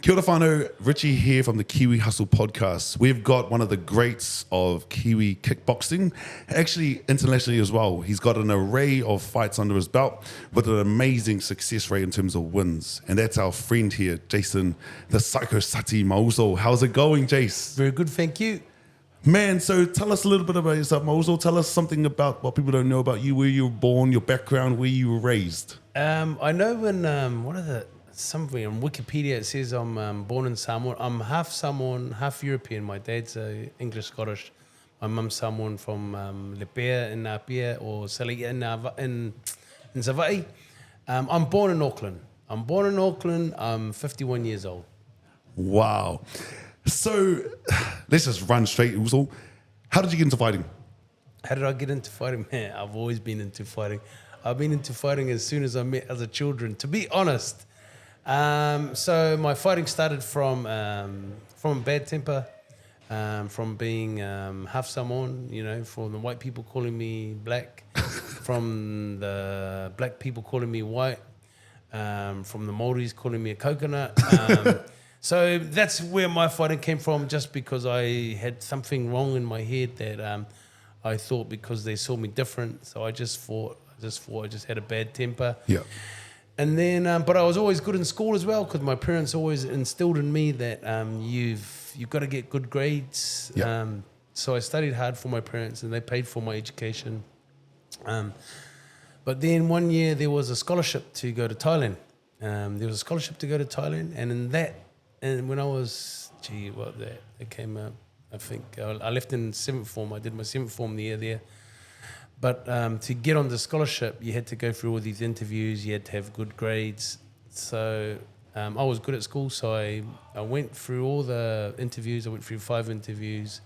Kia ora whanau, Richie here from the Kiwi Hustle podcast. We've got one of the greats of Kiwi kickboxing, actually internationally as well. He's got an array of fights under his belt with an amazing success rate in terms of wins. And that's our friend here, Jason, the Psycho Suttie Mauso. How's it going, Jace? Very good, thank you. Man, so tell us a little bit about yourself, Mauso. Tell us something about what people don't know about you, where you were born, your background, where you were raised. I know when, somewhere on Wikipedia it says I'm born in Samoan. I'm half Samoan, half European. My dad's English-Scottish. My mum's Samoan from Lepea in Apia or Salia in Savai. I'm born in Auckland. I'm 51 years old. Wow. So let's just run straight. Also, how did you get into fighting? How did I get into fighting? Man, I've always been into fighting. I've been into fighting as soon as I met other children, to be honest. So my fighting started from bad temper, from being half Samoan, from the white people calling me black, from the black people calling me white, from the Māoris calling me a coconut. So that's where my fighting came from, just because I had something wrong in my head that I thought because they saw me different. So I just fought. I just had a bad temper. Yeah. And then, but I was always good in school as well, because my parents always instilled in me that you've got to get good grades. Yeah. So I studied hard for my parents, and they paid for my education. But then one year there was a scholarship to go to Thailand. And when I was, it came up. I think I left in 7th form. I did my 7th form the year there. But to get on the scholarship, you had to go through all these interviews. You had to have good grades. So I was good at school, so I went through all the interviews. I went through 5 interviews,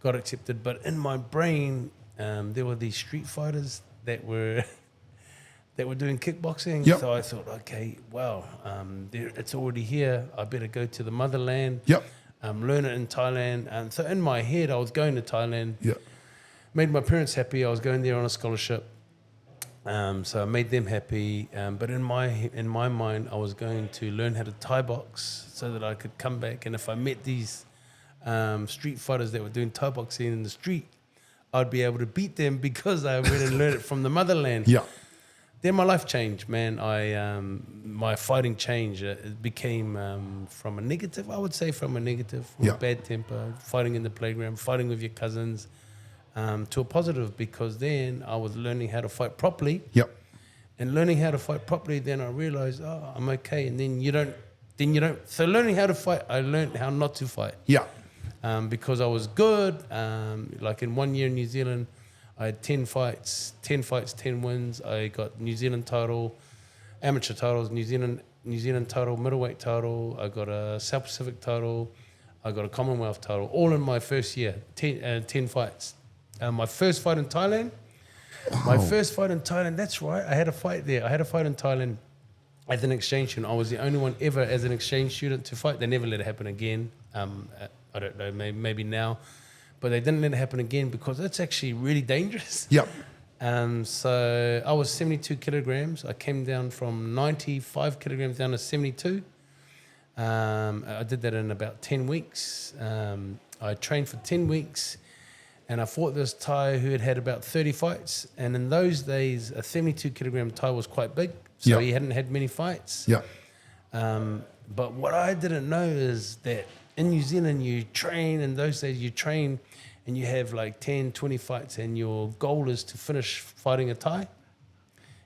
got accepted. But in my brain, there were these street fighters that were doing kickboxing. Yep. So I thought, okay, wow, it's already here. I better go to the motherland. Yep. Learn it in Thailand. And so in my head, I was going to Thailand. Yeah. Made my parents happy. I was going there on a scholarship, so I made them happy. But in my mind, I was going to learn how to Thai box so that I could come back. And if I met these street fighters that were doing Thai boxing in the street, I'd be able to beat them because I went and learned it from the motherland. Yeah. Then my life changed, man. My fighting changed. It became from a negative, from a bad temper, fighting in the playground, fighting with your cousins. To a positive, because then I was learning how to fight properly. Yep. And learning how to fight properly, then I realized, I'm okay. And then you don't. So learning how to fight, I learned how not to fight. Yeah. Because I was good. Like in 1 year in New Zealand, I had 10 fights, 10 wins. I got New Zealand title, amateur titles, New Zealand title, middleweight title. I got a South Pacific title. I got a Commonwealth title, all in my first year, 10 fights. My first fight in Thailand. That's right. I had a fight there. I had a fight in Thailand as an exchange student. I was the only one ever as an exchange student to fight. They never let it happen again. I don't know, maybe now. But they didn't let it happen again because it's actually really dangerous. Yep. So I was 72 kilograms. I came down from 95 kilograms down to 72. I did that in about 10 weeks. I trained for 10 weeks. And I fought this Thai who had about 30 fights. And in those days, a 72-kilogram Thai was quite big. So he hadn't had many fights. Yeah. But what I didn't know is that in New Zealand, you train. In those days, you train and you have like 10, 20 fights. And your goal is to finish fighting a Thai.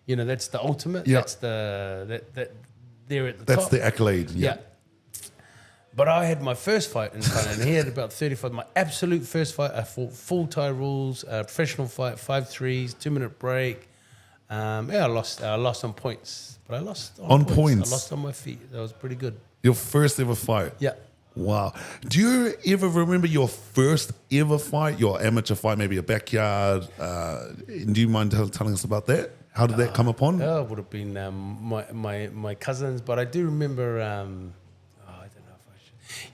That's the ultimate. Yeah. That's they're at the top. That's the accolade. Yeah. But I had my first fight in Thailand. He had about 35. My absolute first fight, I fought full Thai rules, professional fight, 5-3s, 2-minute break. I lost on points. But I lost on points. I lost on my feet. That was pretty good. Your first ever fight? Yeah. Wow. Do you ever remember your first ever fight, your amateur fight, maybe a backyard? Do you mind telling us about that? How did that come upon? It would have been my cousins. But I do remember...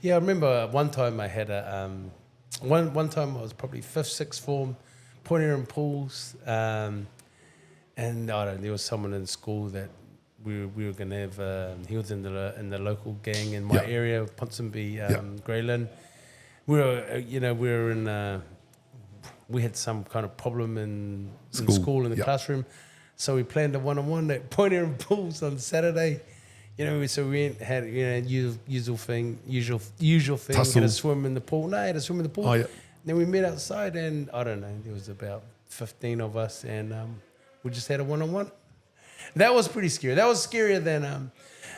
I remember one time I had one time I was probably 5th, 6th form, pointing in pools, and there was someone in school that we were gonna have. He was in the local gang in my area, Ponsonby, Greyland. We were we were in. We had some kind of problem in school in the classroom, so we planned a one-on-one at Point Aaron Pools on Saturday. So we had usual thing, Tussle. had a swim in the pool. No, I had a swim in the pool. Oh, yeah. Then we met outside, and I don't know, there was about 15 of us, and we just had a one-on-one. That was pretty scary. That was scarier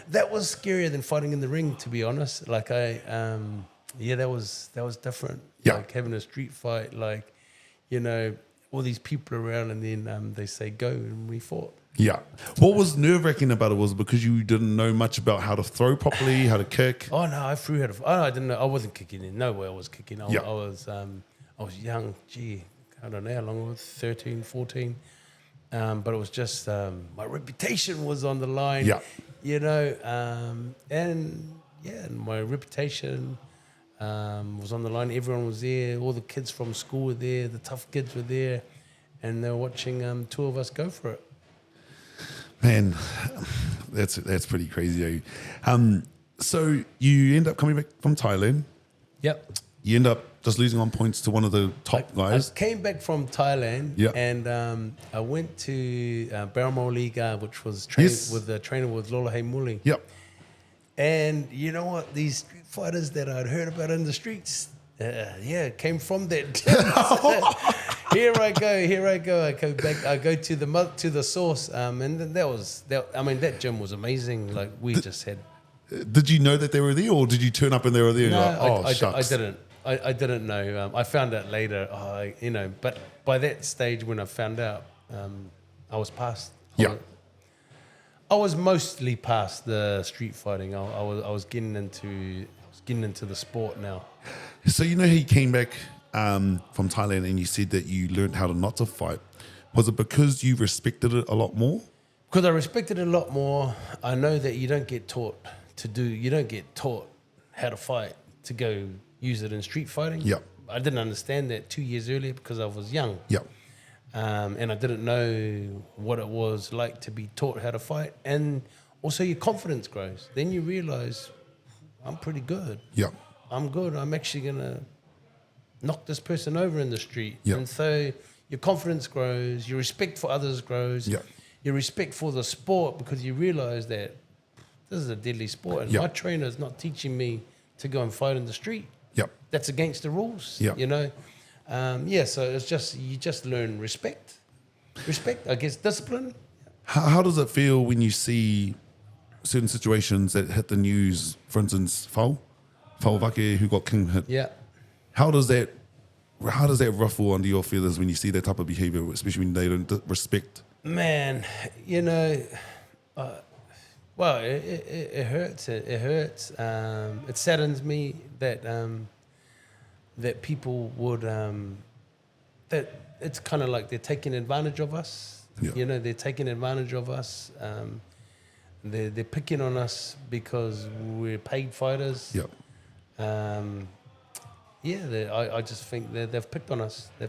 than fighting in the ring, to be honest. Like that was different. Yeah. Like having a street fight, all these people around, and then they say go, and we fought. Yeah. What was nerve-wracking about it was because you didn't know much about how to throw properly, how to kick. Oh no, I threw how to. Oh, I didn't know. I wasn't kicking in. No way I was kicking. I was young. Gee, I don't know how long I was. 13, 14. But it was just my reputation was on the line. Yeah. And my reputation was on the line. Everyone was there. All the kids from school were there. The tough kids were there, and they were watching two of us go for it. Man, that's pretty crazy. So you end up coming back from Thailand. Yep. You end up just losing on points to one of the top guys. I came back from Thailand, and I went to Baramo Liga, which was with the trainer with Lollo Muli. Yep. And you know what? These street fighters that I'd heard about in the streets, came from that. Here I go. I go back. I go to the source. And that gym was amazing. Like we just had. Did you know that they were there, or did you turn up and they were there? No, and shucks. I didn't. I didn't know. I found out later. But by that stage when I found out, I was past. Yeah. I was mostly past the street fighting. I was getting into the sport now. So he came back from Thailand, and you said that you learned how to not to fight. Was it because you respected it a lot more? Because I respected it a lot more. I know that you don't get taught how to fight to go use it in street fighting. Yeah. I didn't understand that 2 years earlier because I was young. Yeah. And I didn't know what it was like to be taught how to fight. And also your confidence grows. Then you realize, I'm pretty good. Yeah. I'm good. I'm actually going to knock this person over in the street. Yeah. And so your confidence grows. Your respect for others grows. Yeah. Your respect for the sport, because you realize that this is a deadly sport. And my trainer is not teaching me to go and fight in the street. Yep. That's against the rules. Yeah. So it's just, you just learn respect, I guess, discipline. How does it feel when you see certain situations that hit the news? For instance, Whake, who got king hit. Yeah. How does that ruffle under your feathers when you see that type of behavior, especially when they don't respect? Man, it hurts. It hurts. It saddens me that people would that it's kind of like they're taking advantage of us. Yeah. They're taking advantage of us. They're picking on us because we're paid fighters. Yeah. I just think they've picked on us. They're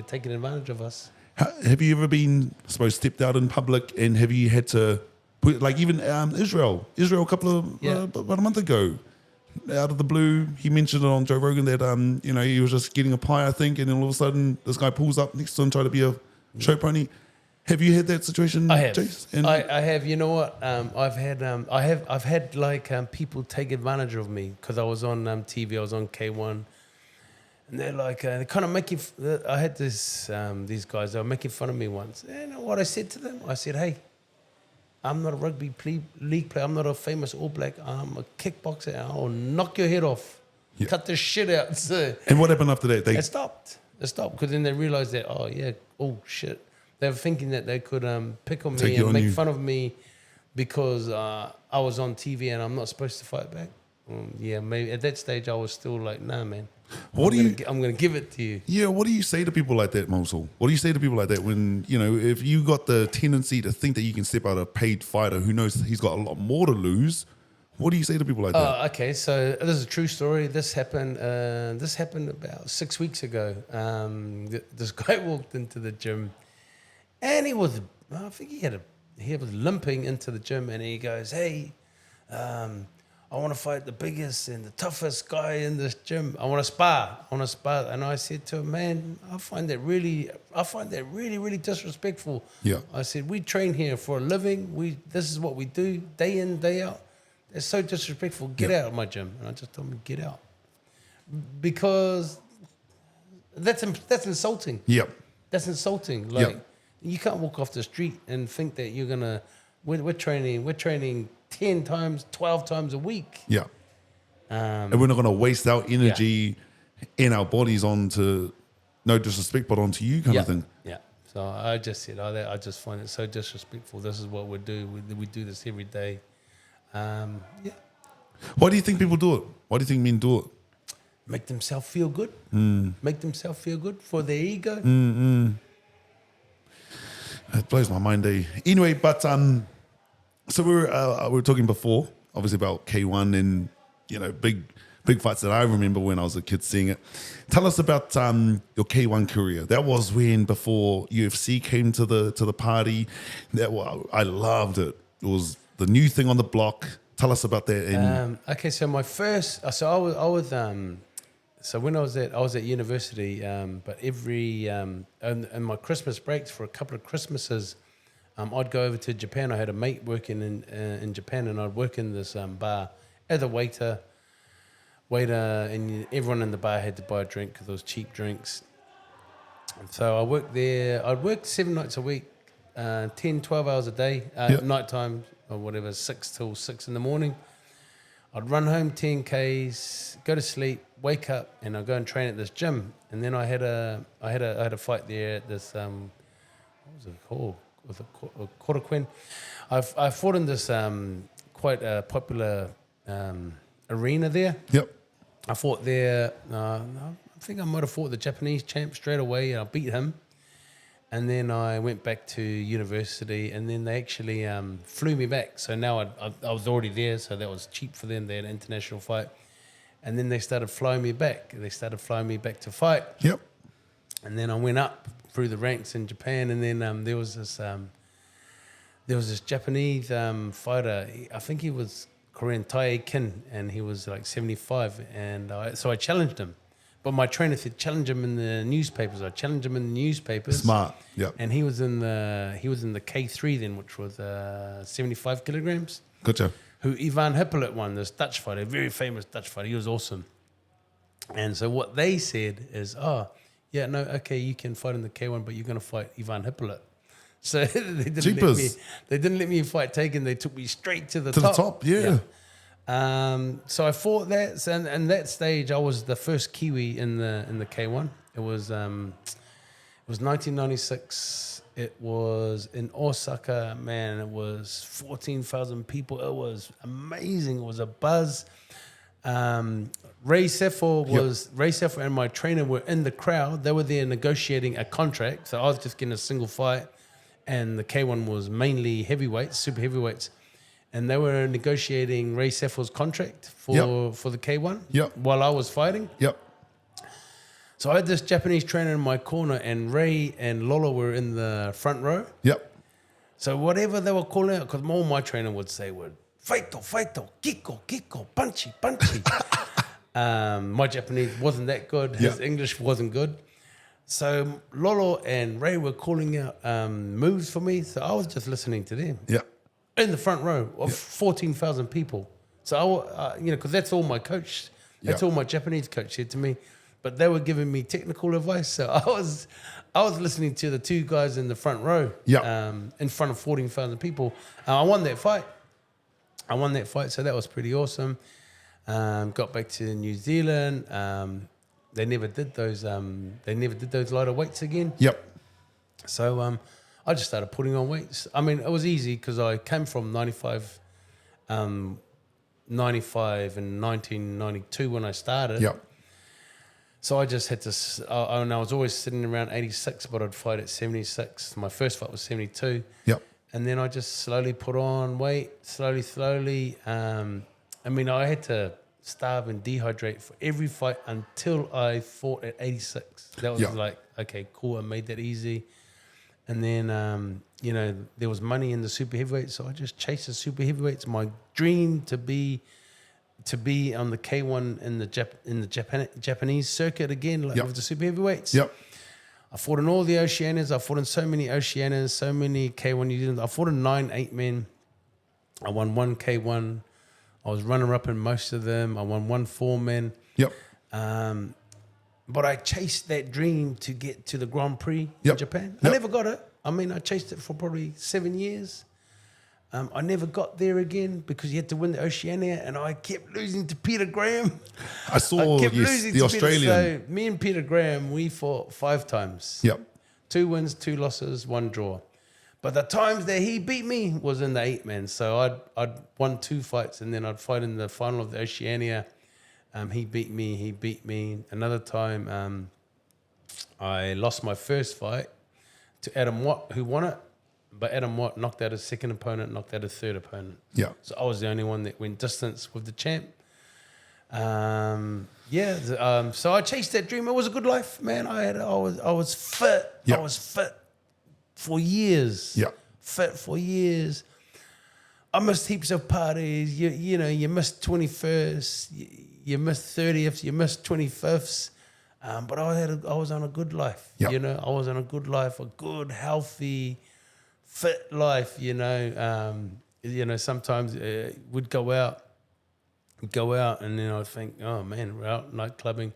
taking advantage of us. Have you ever been, I suppose, stepped out in public, and have you had to put, like even Israel a couple of about a month ago, out of the blue, he mentioned it on Joe Rogan that he was just getting a pie, I think, and then all of a sudden this guy pulls up next to him trying to be a show pony. Have you had that situation? I have. Jace? I have. You know what? I've had people take advantage of me because I was on TV. I was on K1. And they're like, they're kind of making. I had these guys. They were making fun of me once. And what I said to them, I said, "Hey, I'm not a rugby league player. I'm not a famous All Black. I'm a kickboxer. I'll knock your head off. Yeah. Cut this shit out." So and what happened after that? It stopped. Because then they realized that, oh shit. They were thinking that they could pick on me and make fun of me because I was on TV and I'm not supposed to fight back. Maybe at that stage I was still like, nah, man. I'm going to give it to you. Yeah, what do you say to people like that, Mosul? What do you say to people like that when, if you got the tendency to think that you can step out a paid fighter who knows he's got a lot more to lose, what do you say to people like that? Okay, so this is a true story. This happened about 6 weeks ago. This guy walked into the gym and he was, I think he had he was limping into the gym, and he goes, "Hey, I want to fight the biggest and the toughest guy in this gym. I want to spar. And I said to him, man, I find that really, really disrespectful. Yeah. I said, we train here for a living. This is what we do day in, day out. It's so disrespectful. Get out of my gym. And I just told him, get out. Because that's insulting. Yep. That's insulting. Like, you can't walk off the street and think that you're going to, we're training 10 times, 12 times a week. Yeah. And we're not going to waste our energy in our bodies onto, no disrespect, but onto you kind of thing. Yeah. So I just said, I just find it so disrespectful. This is what we do. We do this every day. Yeah. Why do you think people do it? Why do you think men do it? Make themselves feel good. Make themselves feel good for their ego. It blows my mind, eh? Anyway, but so we were talking before, obviously, about K1 and, you know, big fights that I remember when I was a kid seeing it. Tell us about your K1 career. That was before UFC came to the party. I loved it. It was the new thing on the block. Tell us about that. Okay, so my first, so when I was at university, but every and my Christmas breaks for a couple of Christmases, I'd go over to Japan. I had a mate working in Japan, and I'd work in this bar as a waiter, and everyone in the bar had to buy a drink because it was cheap drinks. And so I worked there. I'd work 7 nights a week, 10, 12 hours a day, night time or whatever, 6 till 6 in the morning. I'd run home 10 Ks, go to sleep, wake up, and I'd go and train at this gym. And then I had a fight there at this what was it called? With a Korakuen. I fought in this quite a popular arena there. Yep. I fought there. I think I might have fought the Japanese champ straight away, and I beat him. And then I went back to university, and then they actually flew me back. So now I was already there, so that was cheap for them. They had an international fight. And then they started flying me back. They started flying me back to fight. Yep. And then I went up through the ranks in Japan, and then there was this Japanese fighter. I think he was Korean, Tae Kin, and he was like 75. And so I challenged him. But my trainer said, challenge him in the newspapers. I challenged him in the newspapers. Smart, yeah. And he was in the K3 then, which was 75 kilograms. Gotcha. Who Ivan Hippolyt won, this Dutch fighter, very famous Dutch fighter. He was awesome. And so what they said is, you can fight in the K1, but you're going to fight Ivan Hippolyt. So they didn't let me fight Taken. They took me straight to the top. To the top, yeah. So I fought that, and that stage I was the first Kiwi in the K1. It was 1996. It was in Osaka, man. It was 14,000 people. It was amazing. It was a buzz. Ray Sefo and my trainer were in the crowd. They were there negotiating a contract. So I was just getting a single fight, and the K1 was mainly heavyweights, super heavyweights. And they were negotiating Ray Sefo's contract for the K1 while I was fighting. Yep. So I had this Japanese trainer in my corner, and Ray and Lollo were in the front row. Yep. So whatever they were calling out, because all my trainer would say were, Faito, Kiko, Punchy. My Japanese wasn't that good. His English wasn't good. So Lollo and Ray were calling out moves for me. So I was just listening to them. Yeah. In the front row of 14,000 people. So, because that's all my coach, that's all my Japanese coach said to me. But they were giving me technical advice. So I was listening to the two guys in the front row in front of 14,000 people. I won that fight. So that was pretty awesome. Got back to New Zealand. They never did those lighter weights again. Yep. So I just started putting on weights. I mean, it was easy because I came from 95 in 1992 when I started. Yep. So I just had to, and I was always sitting around 86, but I'd fight at 76. My first fight was 72. Yep. And then I just slowly put on weight, slowly. I had to starve and dehydrate for every fight until I fought at 86. That was like, okay, cool, I made that easy. And then, there was money in the super heavyweights, so I just chased the super heavyweights. My dream to be on the K1 in the Japanese circuit again, like with the super heavyweights. Yep. I fought in all the Oceanias. I fought in so many Oceanias, so many K1 New Zealand. I fought in 9 8-men. I won 1 K1. I was runner-up in most of them. I won 1 4-man. Yep. But I chased that dream to get to the Grand Prix Yep. in Japan. Yep. I never got it. I mean, I chased it for probably 7 years. I never got there again because you had to win the Oceania, and I kept losing to Peter Graham. I saw the Australian. So me and Peter Graham, we fought 5 times. Yep. 2 wins, 2 losses, 1 draw. But the times that he beat me was in the 8-man. So I'd won 2 fights, and then I'd fight in the final of the Oceania. He beat me. Another time, I lost my first fight to Adam Watt, who won it. But Adam Watt knocked out his second opponent, knocked out his third opponent. Yeah. So I was the only one that went distance with the champ. So I chased that dream. It was a good life, man. I was fit. Yeah. I was fit for years. Yeah. Fit for years. I missed heaps of parties. You missed 21st, you missed 30th, you missed 25th. But I was on a good life. Yeah. I was on a good life, a good, healthy, fit life. Sometimes we'd go out, and then I'd think, oh man, we're out night clubbing.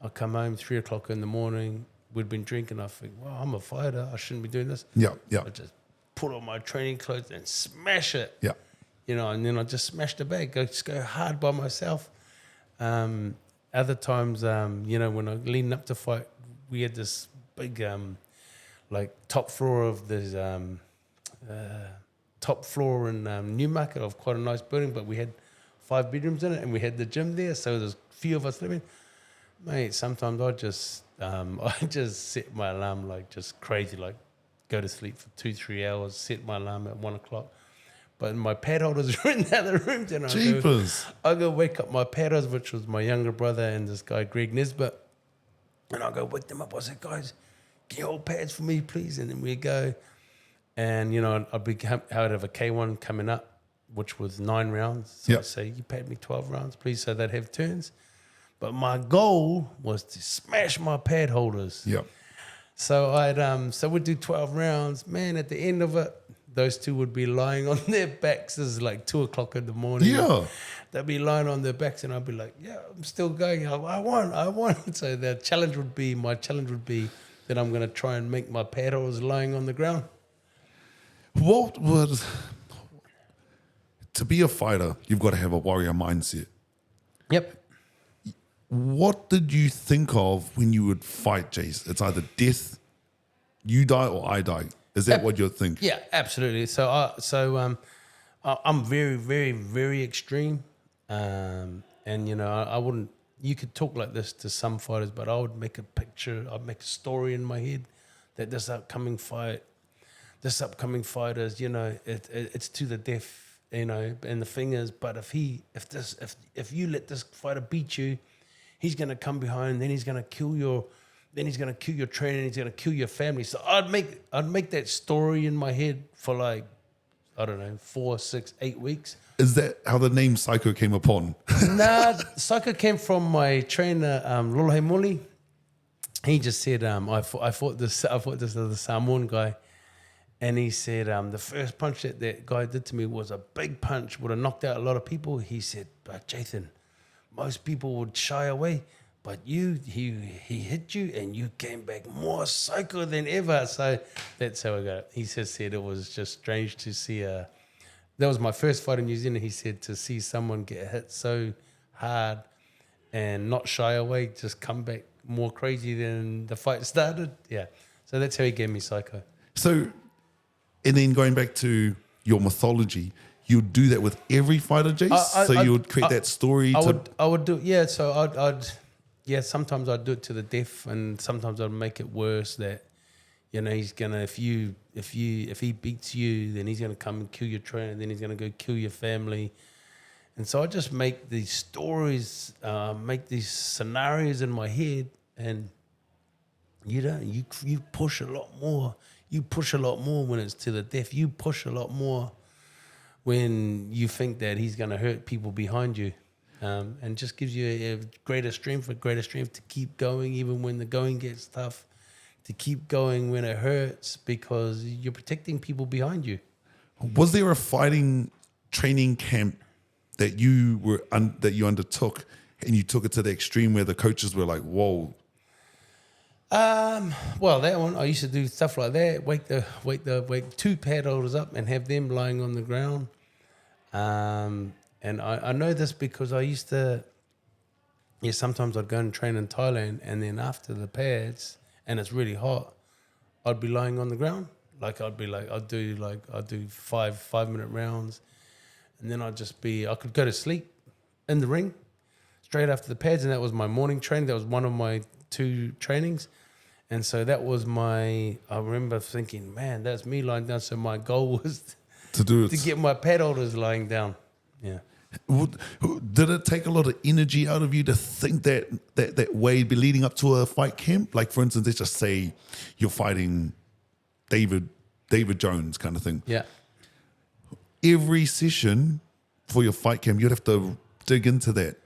I'd come home 3 o'clock in the morning. We'd been drinking. I think, well, I'm a fighter. I shouldn't be doing this. Yeah. Yeah. I just put on my training clothes and smash it. Yeah. And then I just smash the bag. Just go hard by myself. Other times, when I leading up to fight, we had this big, top floor of this top floor in Newmarket of quite a nice building, but we had 5 bedrooms in it, and we had the gym there, so there's a few of us living. Mate, sometimes I just set my alarm like just crazy, like go to sleep for 2-3 hours, set my alarm at 1 o'clock. But my pad holders were in the other rooms, and I go wake up my pad holders, which was my younger brother and this guy Greg Nesbitt, and I go wake them up. I said, guys, can you hold pads for me, please? And then we go, and I'd be out of a K1 coming up, which was 9 rounds. So I'd say, you paid me 12 rounds, please, so they'd have turns. But my goal was to smash my pad holders. Yep. So we'd do 12 rounds. Man, at the end of it, those two would be lying on their backs. This is like 2 o'clock in the morning. Yeah. They'd be lying on their backs, and I'd be like, yeah, I'm still going. I won. So my challenge would be that I'm going to try and make my pad holders lying on the ground. To be a fighter, you've got to have a warrior mindset. Yep. What did you think of when you would fight, Jace? It's either death, you die, or I die. Is that what you're thinking? Yeah, absolutely. So I'm very, very, very extreme, and I wouldn't. You could talk like this to some fighters, but I would make a picture. I'd make a story in my head that this upcoming fighter is, it's to the death, and the thing is, but if you let this fighter beat you, he's going to come behind, then he's going to kill your trainer, and he's going to kill your family. So I'd make that story in my head for like, I don't know, 4, 6, 8 weeks. Is that how the name Psycho came upon? Nah, Psycho came from my trainer, Lollo. He just said, I fought this other Samoan guy, and he said, the first punch that guy did to me was a big punch, would have knocked out a lot of people. He said, but Jathan, most people would shy away, but he hit you and you came back more psycho than ever. So that's how I got it. He just said it was just strange to see that was my first fight in New Zealand. He said to see someone get hit so hard and not shy away, just come back more crazy than the fight started. Yeah. So that's how he gave me Psycho. So, and then going back to your mythology, you'd do that with every fighter, Jace? You would create that story? I would do, yeah. So I'd sometimes I'd do it to the death, and sometimes I'd make it worse that, he's gonna, if he beats you, then he's gonna come and kill your trainer, then he's gonna go kill your family. And so I just make these stories, make these scenarios in my head, and you push a lot more. You push a lot more when it's to the death. You push a lot more when you think that he's going to hurt people behind you. And just gives you a greater strength to keep going even when the going gets tough, to keep going when it hurts, because you're protecting people behind you. Was there a fighting training camp that you undertook and you took it to the extreme where the coaches were like, whoa? Well, that one, I used to do stuff like that, wake 2 pad holders up and have them lying on the ground. And I know this because I used to, sometimes I'd go and train in Thailand, and then after the pads, and it's really hot, I'd be lying on the ground. Like I'd do 5-minute rounds, and then I could go to sleep in the ring straight after the pads, and that was my morning training. That was one of my 2 trainings. And so that was I remember thinking, man, that's me lying down. So my goal was to get my pad holders lying down. Yeah. Did it take a lot of energy out of you to think that way, be leading up to a fight camp? Like, for instance, let's just say you're fighting David Jones kind of thing. Yeah. Every session for your fight camp, you'd have to dig into that.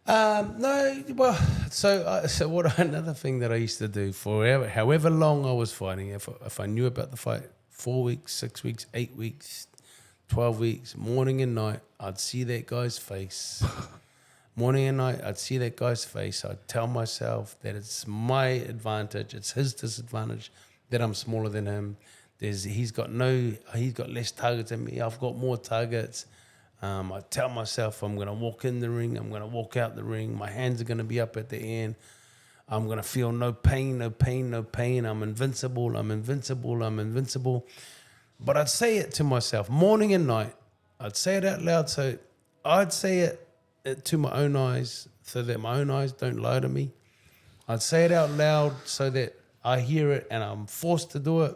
No, well, so another thing that I used to do for however long I was fighting, if I knew about the fight, 4 weeks, 6 weeks, 8 weeks, 12 weeks, morning and night, I'd see that guy's face. Morning and night, I'd see that guy's face. I'd tell myself that it's my advantage, it's his disadvantage, that I'm smaller than him. He's got less targets than me. I've got more targets. I tell myself I'm going to walk in the ring, I'm going to walk out the ring, my hands are going to be up at the end, I'm going to feel no pain, I'm invincible. But I'd say it to myself morning and night. I'd say it out loud, so I'd say it to my own eyes so that my own eyes don't lie to me. I'd say it out loud so that I hear it and I'm forced to do it.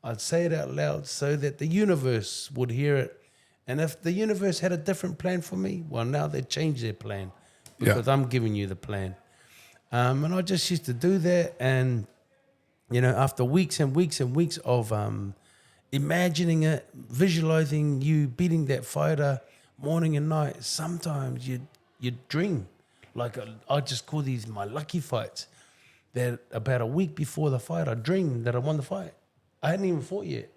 I'd say it out loud so that the universe would hear it. And if the universe had a different plan for me, well, now they changed their plan because I'm giving you the plan. And I just used to do that. And, after weeks and weeks and weeks of imagining it, visualizing you beating that fighter morning and night, sometimes you dream. Like I just call these my lucky fights. That about a week before the fight, I dreamed that I won the fight. I hadn't even fought yet.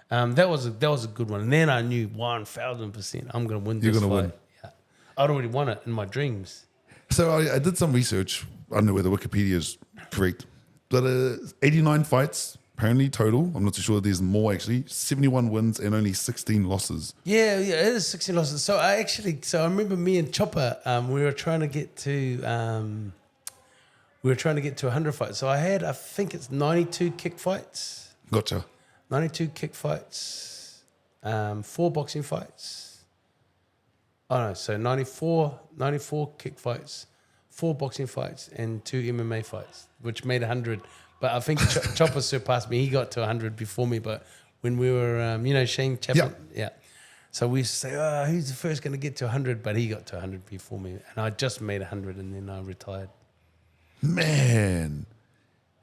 That was a good one. And then I knew 1,000% I'm going to win this fight. You're going to win. Yeah. I'd already won it in my dreams. So I did some research. I don't know whether Wikipedia is correct. But 89 fights, apparently total. I'm not too sure. There's more actually. 71 wins and only 16 losses. Yeah, it is 16 losses. So I remember me and Chopper, we were trying to get to 100 fights. So I think it's 92 kick fights. Gotcha. 92 kick fights, 4 boxing fights. Oh no, so 94 kick fights, 4 boxing fights, and 2 MMA fights, which made 100. But I think Chopper surpassed me. He got to 100 before me. But when we were, Shane Chapman, yeah. So we used to say, who's the first going to get to 100? But he got to 100 before me. And I just made 100 and then I retired. Man,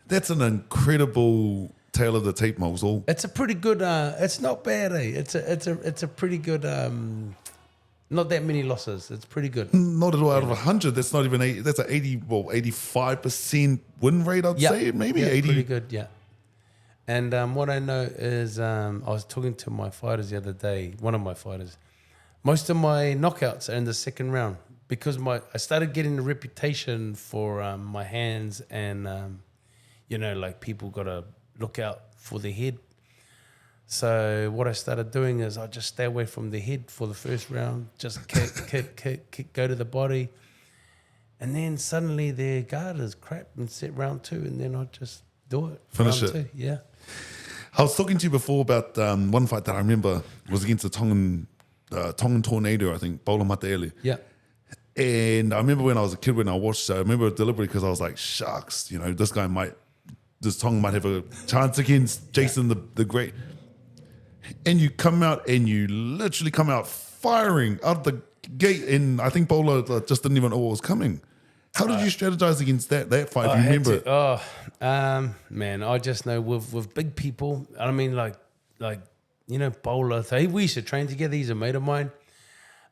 that's an incredible tale of the tape, Mosul. It's a pretty good. It's not bad, eh? It's a pretty good. Not that many losses. It's pretty good. Not at all. Out of 100, that's not even 80. That's an 85% win rate. I'd say maybe 80. Pretty good, yeah. And what I know is, I was talking to my fighters the other day. One of my fighters. Most of my knockouts are in the second round because I started getting a reputation for my hands and like people got to look out for the head. So what I started doing is I just stay away from the head for the first round, just kick, go to the body. And then suddenly their guard is crap and set round 2 and then I just do it. Finish round it. 2, yeah. I was talking to you before about one fight that I remember was against the Tongan Tornado, I think, Paolo Mataele. Yeah. And I remember when I was a kid, when I watched it, I remember it deliberately because I was like, shucks, this Tongan might have a chance against Jason the Great. And you come out and you literally come out firing out the gate. And I think Polo just didn't even know what was coming. How did you strategize against that fight? I If you had remember to- it. man, I just know with big people. I mean, like Bowler. We used to train together. He's a mate of mine.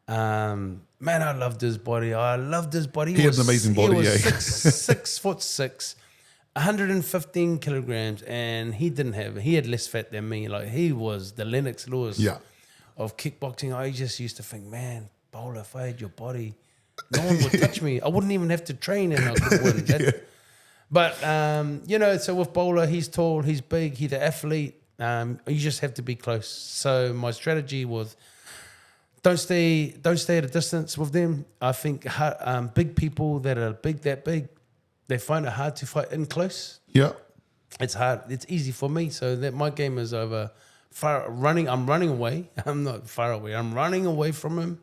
Man, I loved his body. He had an amazing body, He was eh? 6'6", 115 kilograms, and he had less fat than me. Like, he was the Lennox Lewis Yeah. of kickboxing. I just used to think, man, Bowler, if I had your body, no one would touch me. I wouldn't even have to train, and I could win. But so with Bowler, he's tall, he's big, he's an athlete. You just have to be close. So my strategy was, don't stay at a distance with them. I think big people that are that big, they find it hard to fight in close. Yeah. It's hard. It's easy for me. So that my game is over. I'm running away. I'm not far away. I'm running away from him,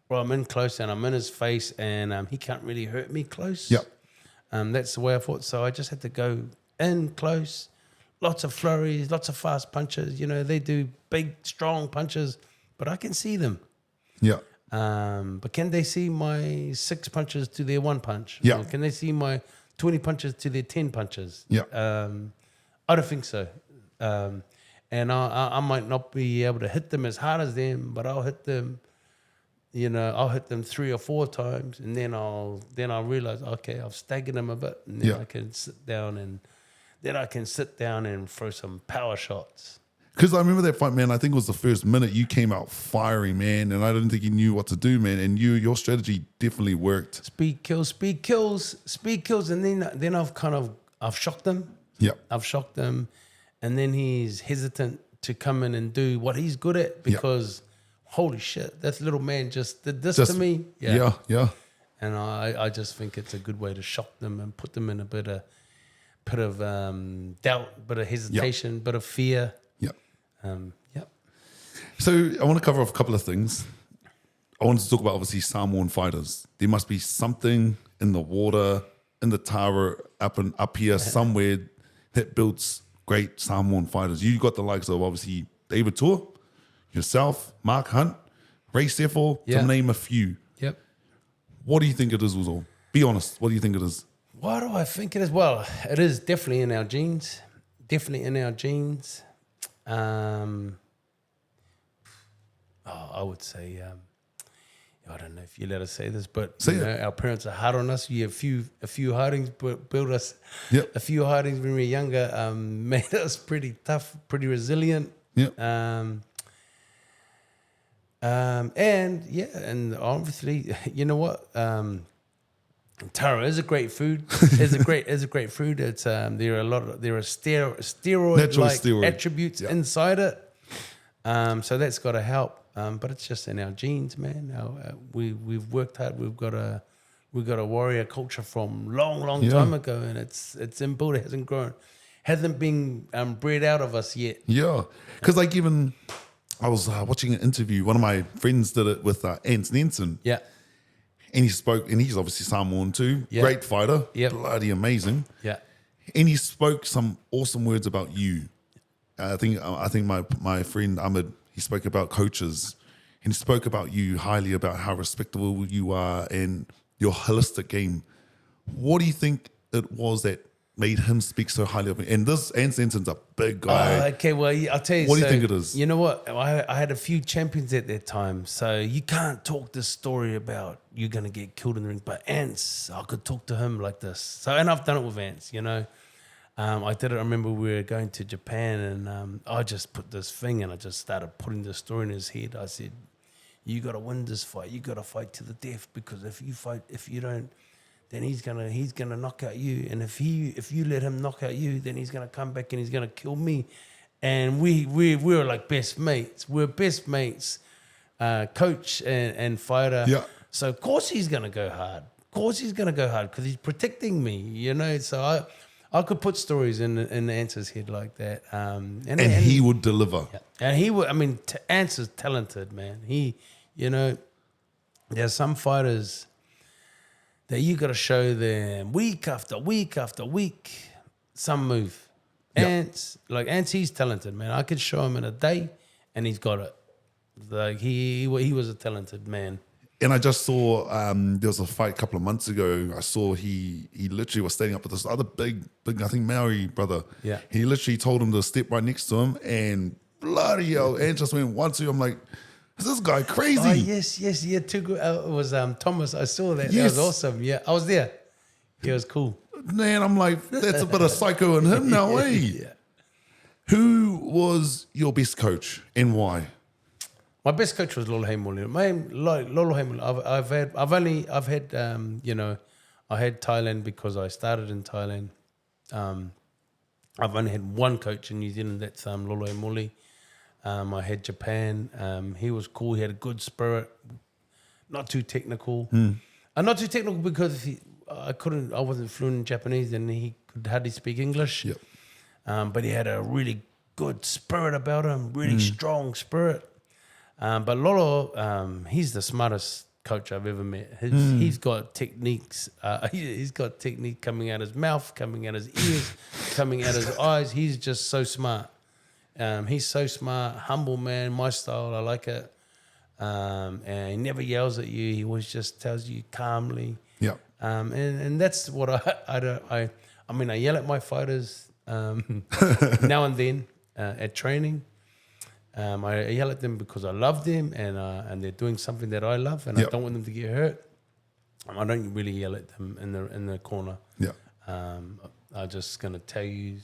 or I'm in close and I'm in his face, and he can't really hurt me close. Yeah. That's the way I fought. So I just had to go in close. Lots of flurries, lots of fast punches. They do big, strong punches, but I can see them. Yeah. But can they see my 6 punches to their 1 punch? Yeah. Or can they see my 20 punches to their 10 punches? Yeah. I don't think so. And I might not be able to hit them as hard as them, but I'll hit them. I'll hit them 3 or 4 times, and then I'll realize, okay, I've staggered them a bit, and then I can sit down and throw some power shots. Because I remember that fight, man. I think it was the first minute you came out firing, man, and I didn't think you knew what to do, man. And your strategy definitely worked. Speed kills, and then I've shocked him. Yeah. I've shocked him, and then he's hesitant to come in and do what he's good at because, holy shit, that little man just did this to me. Yeah. And I just think it's a good way to shock them and put them in a bit of doubt, bit of hesitation, bit of fear. So I want to cover off a couple of things. I want to talk about, obviously, Samoan fighters. There must be something in the water, in the Tara, up here somewhere that builds great Samoan fighters. You got the likes of, obviously, David Tor, yourself, Mark Hunt, Ray Seffel, to name a few. Yep. What do you think it is, Uzo? Be honest. What do you think it is? What do I think it is? Well, it is definitely in our genes. I would say, I don't know if you let us say this, but our parents are hard on us. You have a few hardings built us. Yep. A few hardings when we were younger made us pretty tough, pretty resilient. Yep. And obviously, you know what? Tara is a great food. Is a great food. It's there are steroid attributes inside it. So that's got to help. But it's just in our genes, man. We've worked hard. We've got a warrior culture from long time ago, and it's inbuilt. It hasn't grown, hasn't been bred out of us yet. Yeah, because even I was watching an interview. One of my friends did it with Ants Nenson. Yeah. And he spoke, and he's obviously Samoan too. Yeah. Great fighter. Yeah. Bloody amazing. Yeah. And he spoke some awesome words about you. I think my friend Ahmed, he spoke about coaches, and he spoke about you highly, about how respectable you are and your holistic game. What do you think it was that made him speak so highly of me? And this Ants Nenson's a big guy. Okay, well, I'll tell you. What do you think it is? You know what? I had a few champions at that time, so you can't talk this story about you're going to get killed in the ring. But Ants, I could talk to him like this. So, and I've done it with Ants, I did it. I remember we were going to Japan, and I just put this thing, and I just started putting the story in his head. I said, "You got to win this fight. You got to fight to the death, because if you don't, then he's gonna knock out you. And if you let him knock out you, then he's gonna come back and he's gonna kill me." And we were like best mates. We're best mates, coach and fighter. Yeah. So of course he's gonna go hard. Because he's protecting me. So I could put stories in the Answer's head like that. And he would deliver. Yeah. And he would. I mean, Answer's talented, man. There's some fighters that you got to show them week after week after week some move. Yep. Ants, he's talented, man. I could show him in a day, and he's got it. Like he was a talented man. And I just saw there was a fight a couple of months ago. I saw he literally was standing up with this other big, I think Maori brother. Yeah. He literally told him to step right next to him, and bloody hell, and just went 1-2. I'm like, is this guy crazy? Oh, yes, yeah, too good. It was Thomas. I saw that. Yes. That was awesome. Yeah, I was there. Yeah, it was cool. Man, I'm like, that's a bit of psycho in him now, eh? Yeah. Who was your best coach and why? My best coach was Lollo. Lollo. I've had I had Thailand because I started in Thailand. I've only had one coach in New Zealand. That's Lollo Moli. I had Japan. He was cool. He had a good spirit. Not too technical. Not too technical because I wasn't fluent in Japanese and he could hardly speak English. Yep. But he had a really good spirit about him, really strong spirit. But Lollo, he's the smartest coach I've ever met. He's got techniques. He's got technique coming out his mouth, coming out his ears, coming out his eyes. He's just so smart. He's so smart, humble man, my style, I like it. And he never yells at you. He always just tells you calmly. Yeah. And that's what I yell at my fighters now and then at training. I yell at them because I love them and they're doing something that I love and I don't want them to get hurt. I don't really yell at them in the corner. Yeah. I'm just gonna tell you,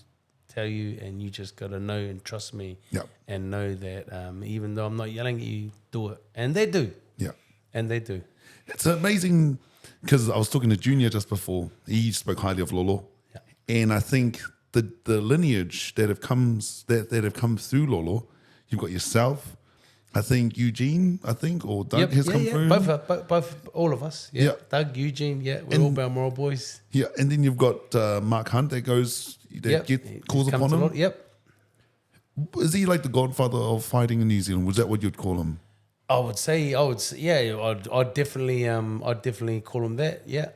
and you just gotta know and trust me. Yeah. And know that even though I'm not yelling at you, do it, and they do. Yeah. And they do. It's amazing because I was talking to Junior just before. He spoke highly of Lollo, and I think the lineage that have come through Lollo. You've got yourself, I think Eugene, or Doug has come through. Both, all of us. Yeah. Doug, Eugene, we're all Balmoral boys. Yeah, and then you've got Mark Hunt that calls upon him. Yep. Is he like the godfather of fighting in New Zealand? Was that what you'd call him? I'd definitely call him that. Yeah.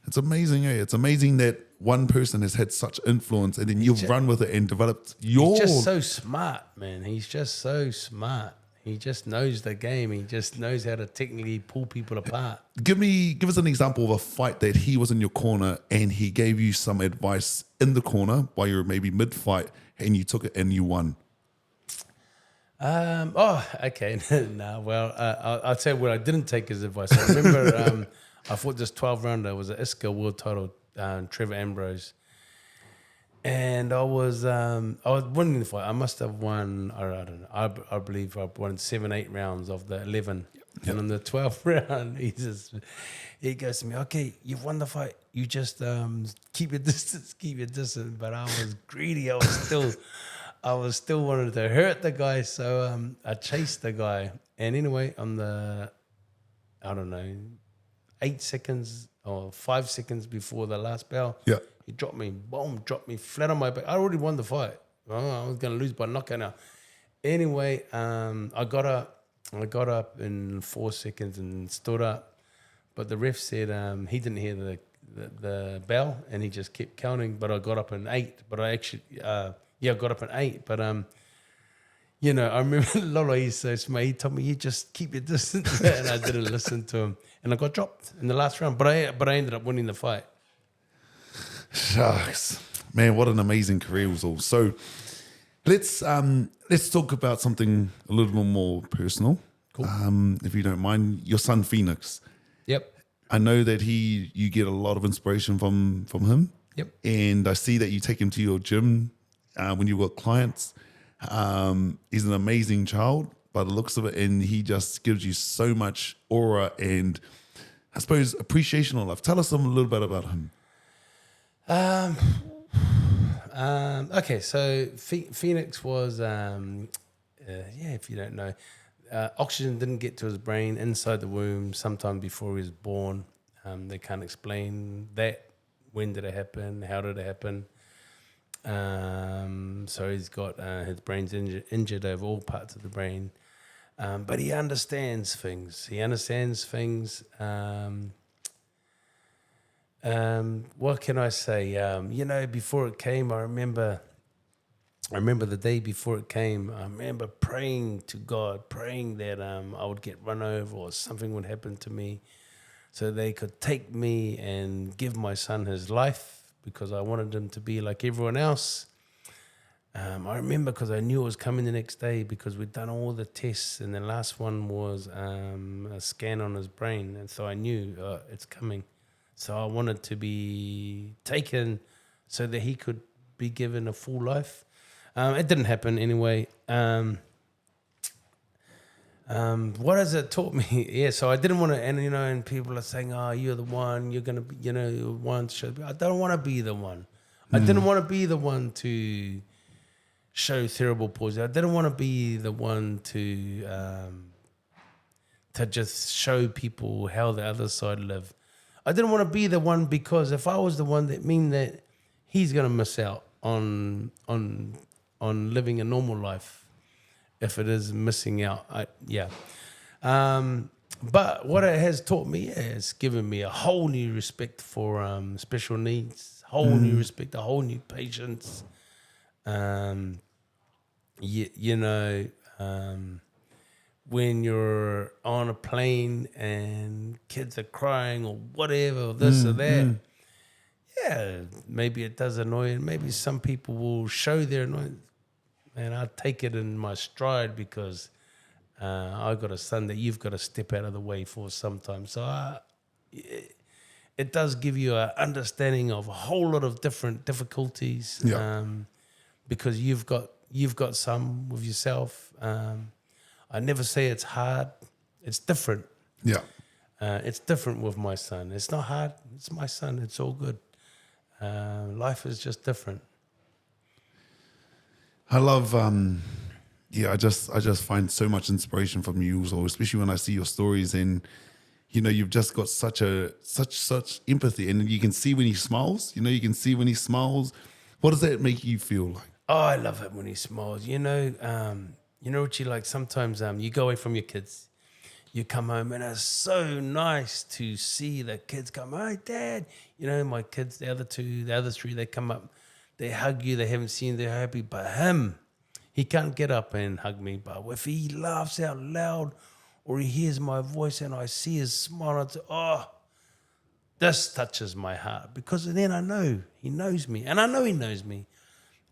It's amazing, eh? It's amazing that one person has had such influence and then you've run with it and developed your... He's just so smart, man. He's just so smart. He just knows the game. He just knows how to technically pull people apart. Give us an example of a fight that he was in your corner and he gave you some advice in the corner while you were maybe mid-fight and you took it and you won. Okay. I'll tell you what I didn't take his advice. I remember I fought this 12-rounder. It was an ISCA world title, Trevor Ambrose. And I was winning the fight. I must have won, I don't know, I believe I won 7-8 rounds of the 11. Yep. And on the 12th round, he goes to me, okay, you've won the fight. You just keep your distance. But I was greedy. I was still wanting to hurt the guy. So I chased the guy. And anyway, on the, 8 seconds or 5 seconds before the last bell, he dropped me flat on my back. I already won the fight. I was going to lose by knockout now. Anyway, I got up in 4 seconds and stood up. But the ref said he didn't hear the bell and he just kept counting. But I got up in 8. But I actually, I got up in 8. But, I remember Lollo, he's so smart. He told me, you just keep your distance. And I didn't listen to him. And I got dropped in the last round. But I ended up winning the fight. Shucks, man! What an amazing career was all. So, let's talk about something a little bit more personal, cool. If you don't mind. Your son Phoenix. Yep. I know that you get a lot of inspiration from him. Yep. And I see that you take him to your gym when you work clients. He's an amazing child by the looks of it, and he just gives you so much aura and I suppose appreciation of life. Tell us a little bit about him. Okay, so Phoenix was, if you don't know, oxygen didn't get to his brain inside the womb sometime before he was born. They can't explain that. When did it happen? How did it happen? So he's got his brain's injured over all parts of the brain. But he understands things. What can I say? Before it came, I remember I remember the day before it came, I remember praying to God, praying that I would get run over or something would happen to me so they could take me and give my son his life because I wanted him to be like everyone else. I remember because I knew it was coming the next day because we'd done all the tests and the last one was a scan on his brain. And so I knew it's coming. So I wanted to be taken so that he could be given a full life. It didn't happen anyway. What has it taught me? Yeah, so I didn't want to, and people are saying, "Oh, you're the one. You're gonna be, one to show." I don't want to be the one. I didn't want to be the one to show cerebral palsy. I didn't want to be the one to just show people how the other side live. I didn't want to be the one because if I was the one, that mean that he's gonna miss out on living a normal life. If it is missing out, but what it has taught me is given me a whole new respect for special needs, whole new respect, a whole new patience. When you're on a plane and kids are crying or whatever, or this or that, yeah, maybe it does annoy, and maybe some people will show their annoyance. And I take it in my stride because I've got a son that you've got to step out of the way for sometimes. So it does give you an understanding of a whole lot of different difficulties. Yeah. Because you've got some with yourself. I never say it's hard. It's different. Yeah. It's different with my son. It's not hard. It's my son. It's all good. Life is just different. I love, I just find so much inspiration from you, also, especially when I see your stories and, you've just got such empathy, and you can see when he smiles. You can see when he smiles. What does that make you feel like? Oh, I love it when he smiles. You know what you like. Sometimes you go away from your kids, you come home, and it's so nice to see the kids come. Hey, Dad. My kids, the other three, they come up. They hug you. They haven't seen you. They're happy. But him, he can't get up and hug me. But if he laughs out loud or he hears my voice and I see his smile, I say, oh, this touches my heart. Because then I know he knows me. And I know he knows me.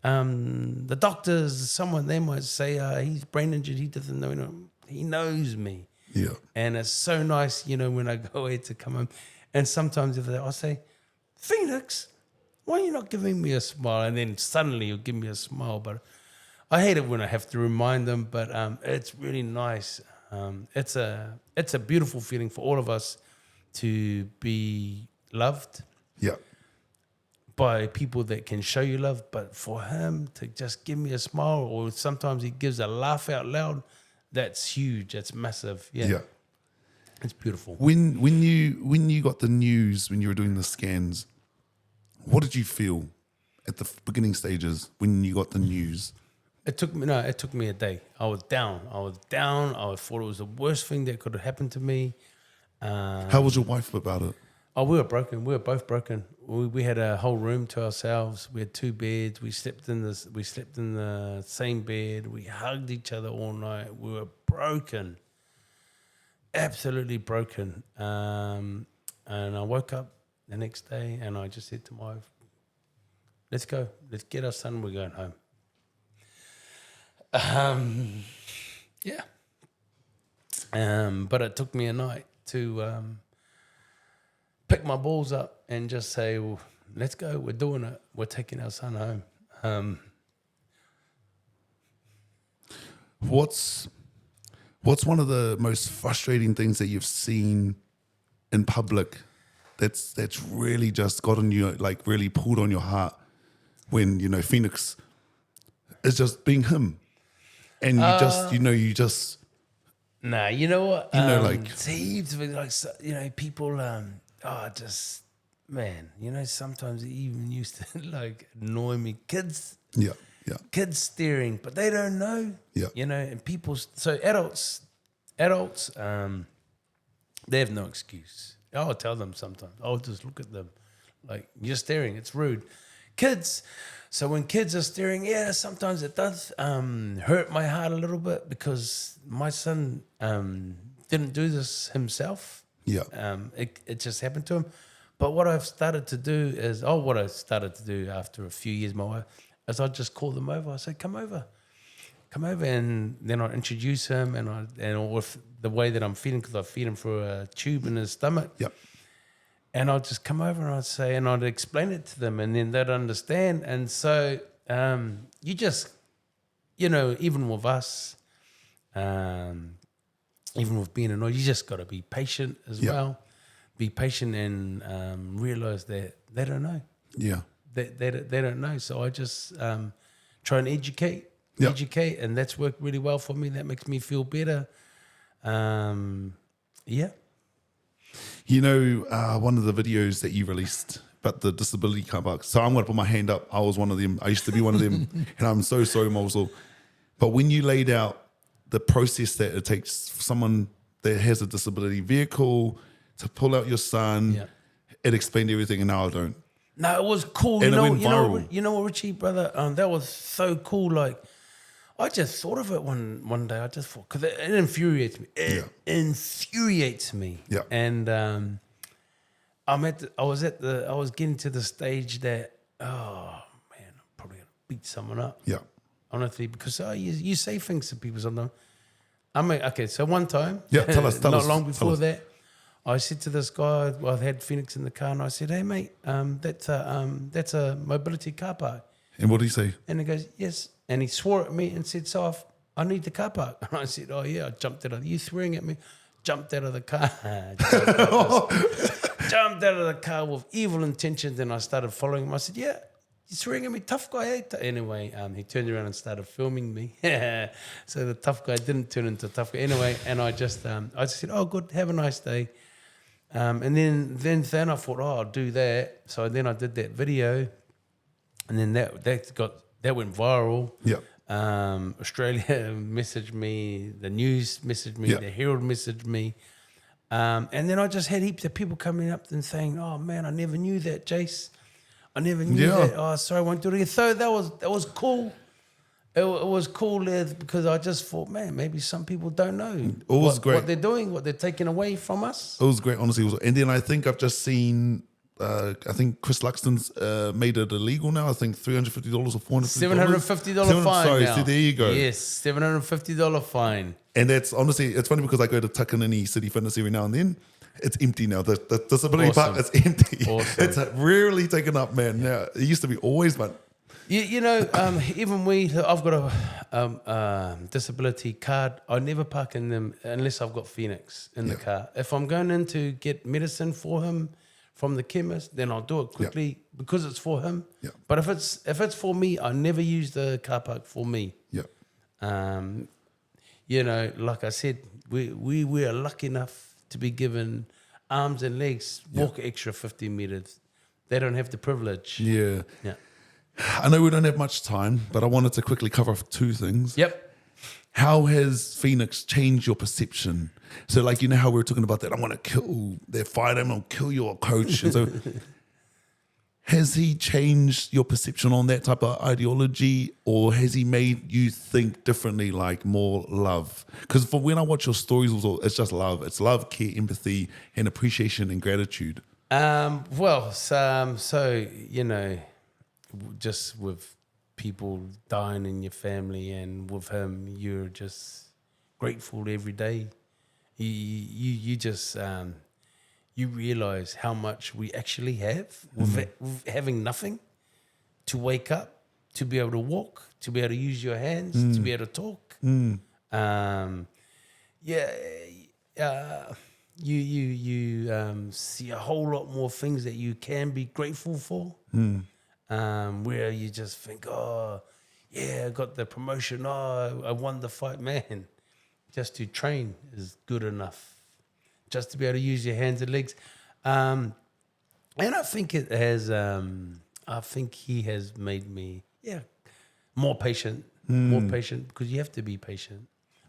The doctors, someone, they might say, he's brain injured. He doesn't know. He knows me. Yeah. And it's so nice, when I go away to come home. And sometimes I'll say, Phoenix, why are you not giving me a smile? And then suddenly you'll give me a smile. But I hate it when I have to remind them. But it's really nice. It's a beautiful feeling for all of us to be loved. Yeah. By people that can show you love. But for him to just give me a smile, or sometimes he gives a laugh out loud, that's huge. That's massive. Yeah. It's beautiful. When you got the news, when you were doing the scans, what did you feel at the beginning stages when you got the news? It took me a day. I was down. I thought it was the worst thing that could have happened to me. How was your wife about it? Oh, we were broken. We were both broken. We had a whole room to ourselves. We had 2 beds. We slept in the same bed. We hugged each other all night. We were broken, absolutely broken. And I woke up the next day and I just said to my wife, "Let's go. Let's get our son. We're going home." Yeah. But it took me a night to pick my balls up and just say, well, let's go. We're doing it. We're taking our son home. What's one of the most frustrating things that you've seen in public that's really just got on you, like really pulled on your heart when, Phoenix is just being him? And you just... Nah, you know what? Heaps of people... sometimes it even used to annoy me. Kids, kids staring, but they don't know. And adults, they have no excuse. I'll tell them sometimes. I'll just look at them like, you're staring. It's rude. kids. So when kids are staring, yeah, sometimes it does hurt my heart a little bit because my son didn't do this himself. Yeah. It just happened to him. But what I started to do after a few years, my wife, is I just call them over. I say, come over, and then I introduce him, and with the way that I'm feeding, because I feed him through a tube in his stomach. Yep. And I'd just come over and I'd say, and I'd explain it to them, and then they'd understand. And so you just, even with us, even with being annoyed, you just got to be patient as well. Be patient and realize that they don't know. Yeah. They don't know. So I just try and educate, and that's worked really well for me. That makes me feel better. Yeah. One of the videos that you released about the disability car park. So I'm going to put my hand up. I was one of them. I used to be one of them. And I'm so sorry, Mosel. But when you laid out the process that it takes someone that has a disability vehicle to pull out your son, it explained everything, and now I don't. No, it was cool. And it went viral. You know what, Richie, brother? That was so cool. Like, I just thought of it one day. I just thought, because it infuriates me. It infuriates me. Yeah. And I was getting to the stage that, oh man, I'm probably gonna beat someone up. Yeah. Honestly, because you say things to people sometimes. So one time, tell us. Not long before that, I said to this guy, I had Phoenix in the car, and I said, "Hey mate, that's a mobility car park." And what did he say? And he goes, "Yes." And he swore at me and said, "So I need the car park." And I said, "Oh yeah." I jumped out of you swearing at me. Jumped out of the car. Jumped out of the car with evil intentions, and I started following him. I said, "Yeah, you're swearing at me, tough guy." Eh? Anyway, he turned around and started filming me. So the tough guy didn't turn into a tough guy. Anyway, and I just said, "Oh, good, have a nice day." And then I thought, "Oh, I'll do that." So then I did that video, and then that went viral. Yeah. Australia messaged me, the news messaged me, the Herald messaged me. And then I just had heaps of people coming up and saying, "Oh man, I never knew that, Jace. I never knew that. Oh, sorry, I won't do it again." So that was cool. It was cool because I just thought, man, maybe some people don't know what they're doing, what they're taking away from us. It was great, honestly. And then I think I've just seen, I think Chris Luxton's made it illegal now. I think $350 or $450. $750 fine. Sorry, now. so there you go. Yes, $750 fine. And that's honestly, it's funny because I go to Takanini City Fitness every now and then. It's empty now. The disability park is empty. Awesome. It's rarely taken up, man. Now it used to be always, but even I've got a disability card. I never park in them unless I've got Phoenix in the car. If I'm going in to get medicine for him from the chemist, then I'll do it quickly because it's for him. Yeah. But if it's for me, I never use the car park for me. Yeah. Like I said, we are lucky enough to be given arms and legs, walk extra 50 meters. They don't have the privilege. Yeah. Yeah. I know we don't have much time, but I wanted to quickly cover off two things. Yep. How has Phoenix changed your perception? So, like, how we were talking about that, I'm going to kill their fighter, I'm going to kill your coach. And so, has he changed your perception on that type of ideology, or has he made you think differently, like more love? Because for when I watch your stories, it's just love. It's love, care, empathy, and appreciation and gratitude. Just with people dying in your family, and with him, you're just grateful every day. You just you realize how much we actually have with having nothing, to wake up, to be able to walk, to be able to use your hands, to be able to talk. You see a whole lot more things that you can be grateful for. Where you just think, oh, yeah, I got the promotion. Oh, I won the fight. Man, just to train is good enough. Just to be able to use your hands and legs. And I think it has, I think he has made me, more patient. More patient, because you have to be patient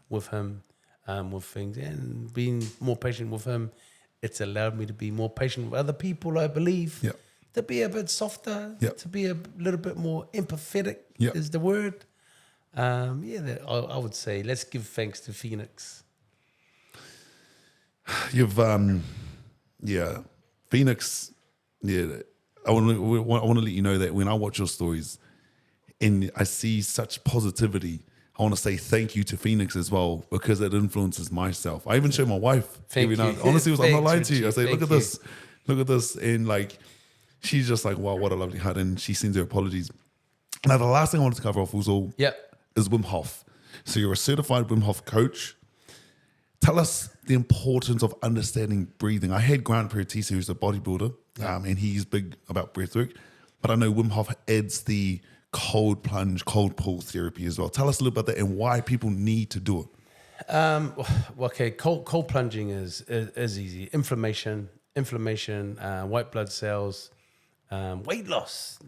with him, with things. And being more patient with him, it's allowed me to be more patient with other people, I believe. Yeah. to be a bit softer, Yep. to be a little bit more empathetic Yep. is the word. I would say let's give thanks to Phoenix. You've, Phoenix, I want to let you know that when I watch your stories and I see such positivity, I want to say thank you to Phoenix as well because it influences myself. I even show my wife Thank every now. you. Honestly, I'm not Thanks, lying to you. I say, Richie. look at Thank this, look at this, and like, she's just like, wow, what a lovely heart, and she sends her apologies. Now, the last thing I wanted to cover off was is Wim Hof. So you're a certified Wim Hof coach. Tell us the importance of understanding breathing. I had Grant Pertisi, who's a bodybuilder, and he's big about breathwork. But I know Wim Hof adds the cold plunge, cold pull therapy as well. Tell us a little about that and why people need to do it. Okay, cold plunging is easy. Inflammation, white blood cells, weight loss.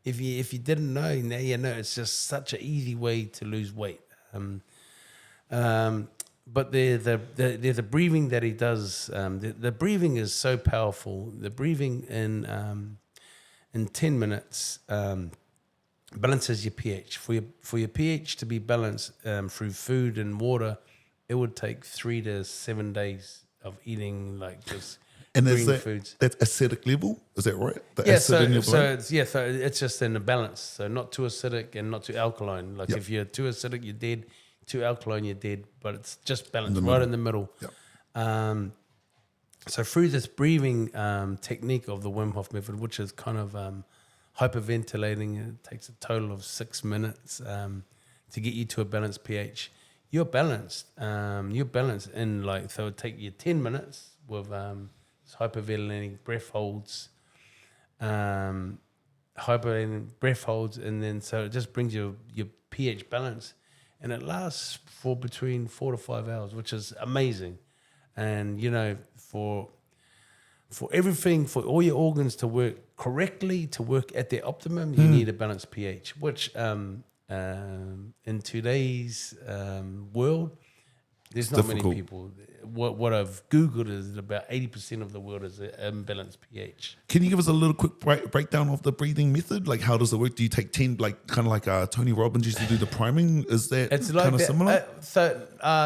If you didn't know, now you know. It's just such an easy way to lose weight. But the breathing that he does, the breathing is so powerful. The breathing in 10 minutes balances your pH. For your pH to be balanced through food and water, it would take 3 to 7 days of eating like just green foods. That's acidic level? Is that right? The Yeah, acid in your brain? so it's just in a balance. So not too acidic and not too alkaline. Like if you're too acidic, you're dead. Too alkaline, you're dead. But it's just balanced right in the middle. Yep. So through this breathing technique of the Wim Hof method, which is kind of hyperventilating, it takes a total of 6 minutes to get you to a balanced pH. You're balanced. You're balanced in so it'd take you 10 minutes with hyperventilating breath holds, hyperventilating breath holds, and then so it just brings your pH balance, and it lasts for between 4 to 5 hours, which is amazing. And for everything, for all your organs to work correctly, to work at their optimum, you need a balanced pH, which in today's world, there's not difficult. many people. What I've Googled is that about 80% of the world is an imbalanced pH. Can you give us a little quick breakdown of the breathing method? Like, how does it work? Do you take 10, kind of like Tony Robbins used to do the priming? Is that It's like kind of similar?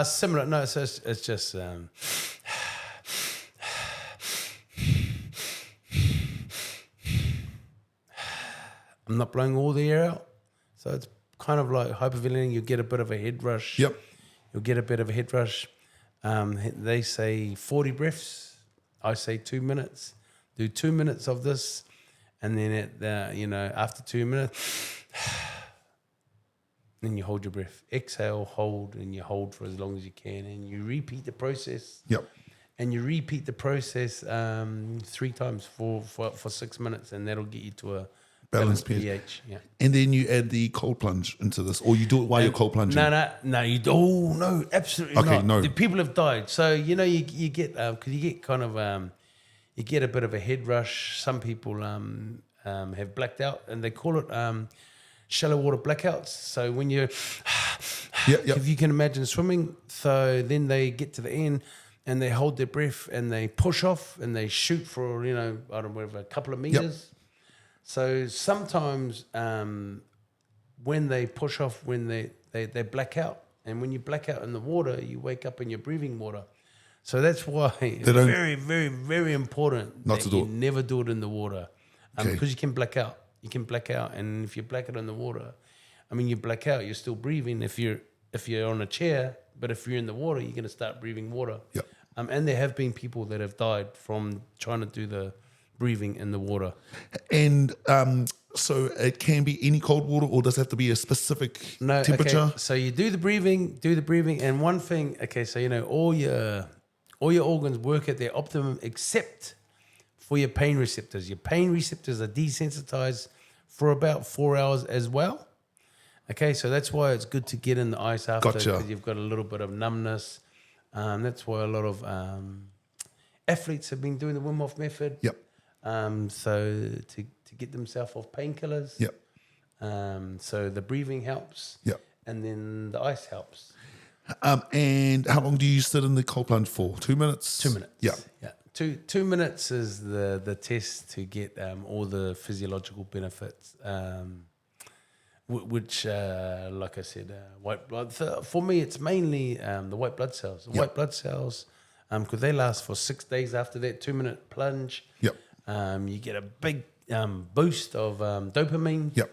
Similar. No, it's just I'm not blowing all the air out. So it's kind of like hyperventilating. You get a bit of a head rush. Yep. You'll get a bit of a head rush. They say 40 breaths. I say 2 minutes. Do 2 minutes of this. And then after 2 minutes, then you hold your breath. Exhale, hold, and you hold for as long as you can. And you repeat the process. Yep. And you repeat the process 3 times for 6 minutes, and that'll get you to a balanced pH. Yeah. And then you add the cold plunge into this, or you do it while you're cold plunging? No, you do. Oh, no, absolutely Okay, not. no. The people have died. So, you get, because you get kind of, you get a bit of a head rush. Some people have blacked out, and they call it shallow water blackouts. So when you're, if you can imagine swimming, so then they get to the end, and they hold their breath, and they push off, and they shoot for, I don't know, whatever, a couple of meters. Yep. So sometimes when they push off, when they black out, and when you black out in the water, you wake up in your breathing water. So that's why it's very, very, very important not that to do you it. never do it in the water, because you can black out. You can black out, and if you black out in the water, you black out. You're still breathing if you're on a chair, but if you're in the water, you're going to start breathing water. Yep. And there have been people that have died from trying to do the breathing in the water. And so it can be any cold water, or does it have to be a specific temperature? Okay. So you do the breathing, and one thing, so all your organs work at their optimum except for your pain receptors. Your pain receptors are desensitized for about 4 hours as well. Okay, so that's why it's good to get in the ice after, because you've got a little bit of numbness. That's why a lot of athletes have been doing the Wim Hof method. Yep. So to get themselves off painkillers. Yep. So the breathing helps. Yep. And then the ice helps. And how long do you sit in the cold plunge for? 2 minutes? 2 minutes. Yeah. Yeah. 2 minutes is the test to get all the physiological benefits, which, like I said, white blood. For me, it's mainly the white blood cells. The white blood cells, because they last for 6 days after that 2-minute plunge. Yep. You get a big boost of dopamine. Yep.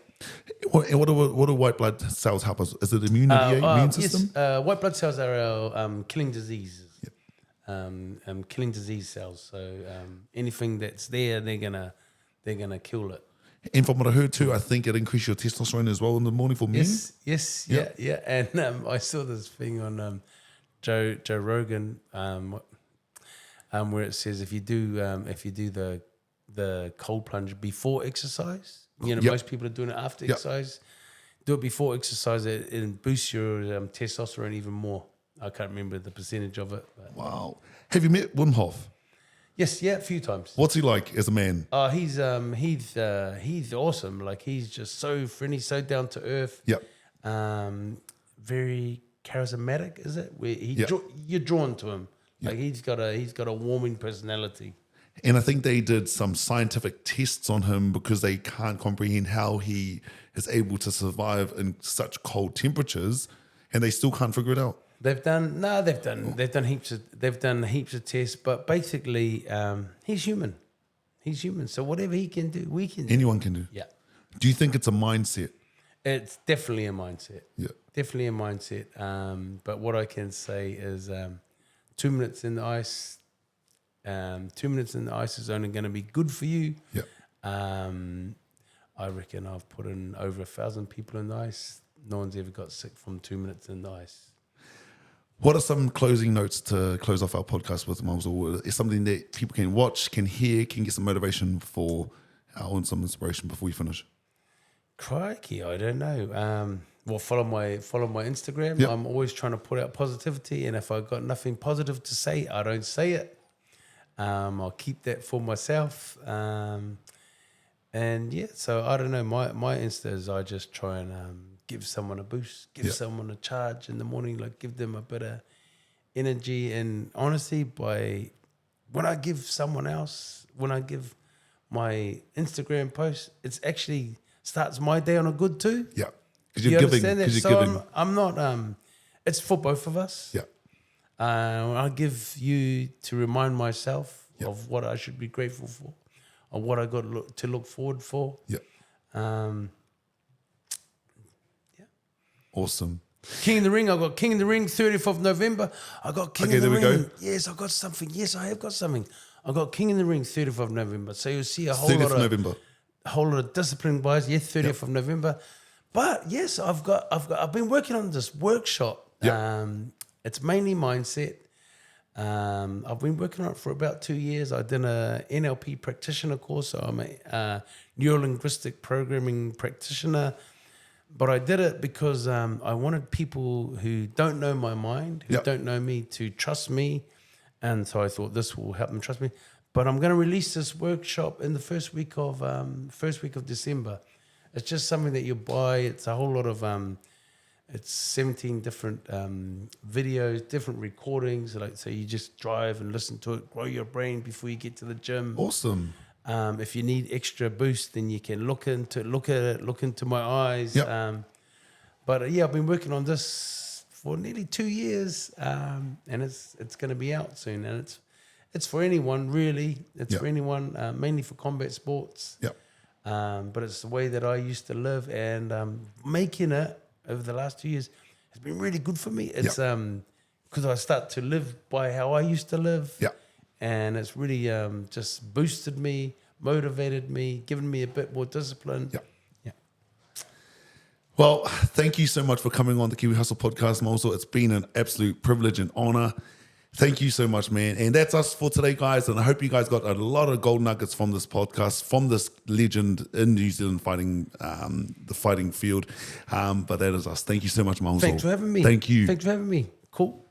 What do white blood cells help us? Is it immunity, immune system? Yes, white blood cells are our killing diseases. Yep. Killing disease cells. So anything that's there, they're gonna kill it. And from what I heard too, I think it increases your testosterone as well in the morning for men. Yes, Yep. yeah. And I saw this thing on Joe Rogan, where it says if you do the cold plunge before exercise, most people are doing it after exercise. Do it before exercise, it boosts your testosterone even more. I can't remember the percentage of it. But. Wow. Have you met Wim Hof? Yes, a few times. What's he like as a man? He's awesome. Like he's just so friendly, so down to earth. Yep. Very charismatic, is it? Where you're drawn to him. Like he's got a warming personality. And I think they did some scientific tests on him because they can't comprehend how he is able to survive in such cold temperatures, and they still can't figure it out. They've done heaps of tests, but basically he's human. He's human. So whatever he can do, we can do. Anyone can do. Yeah. Do you think it's a mindset? It's definitely a mindset. Yeah. Definitely a mindset. But what I can say is 2 minutes in the ice. 2 minutes in the ice is only going to be good for you. Yeah. I reckon I've put in over 1,000 people in the ice. No one's ever got sick from 2 minutes in the ice. What are some closing notes to close off our podcast with, Miles? Or is something that people can watch, can hear, can get some motivation for, and some inspiration before we finish? Crikey, I don't know. Well, follow my Instagram. Yep. I'm always trying to put out positivity, and if I've got nothing positive to say, I don't say it. I'll keep that for myself. And yeah, so I don't know. My Insta is I just try and give someone a boost, give someone a charge in the morning, like give them a bit of energy. And honestly, when I give my Instagram post, it's actually starts my day on a good too. Yeah, because you're giving. Understand that? So I'm not. It's for both of us. Yeah. I give you to remind myself of what I should be grateful for, or what I got to look forward for. Yeah. Awesome. King of the Ring. I got King of the Ring, 30th of November. I got King of the Ring. There we go. Yes, I got something. Yes, I have got something. I got King of the Ring, 30th of November. So you'll see a whole 30th of November. A whole lot of discipline wise. Yes, 30th of November. But yes, I've been working on this workshop. Yep. It's mainly mindset. I've been working on it for about 2 years. I did a NLP practitioner course, so I'm a neuro-linguistic programming practitioner. But I did it because I wanted people who don't know my mind, who don't know me, to trust me. And so I thought this will help them trust me. But I'm going to release this workshop in the first week of December. It's just something that you buy. It's a whole lot of it's 17 different videos, different recordings. Like, so you just drive and listen to it, grow your brain before you get to the gym. Awesome. If you need extra boost, then you can look into my eyes. Yep. But I've been working on this for nearly 2 years, and it's going to be out soon. And it's for anyone, really. It's for anyone, mainly for combat sports. Yep. But it's the way that I used to live, and making it over the last 2 years has been really good for me. It's because I start to live by how I used to live. Yeah. And it's really just boosted me, motivated me, given me a bit more discipline. Yeah. Well, thank you so much for coming on the Kiwi Hustle podcast, Mosul. It's been an absolute privilege and honor. Thank you so much, man. And that's us for today, guys. And I hope you guys got a lot of gold nuggets from this podcast, from this legend in New Zealand fighting, the fighting field. But that is us. Thank you so much, Mosul. Thanks for having me. Thank you. Thanks for having me. Cool.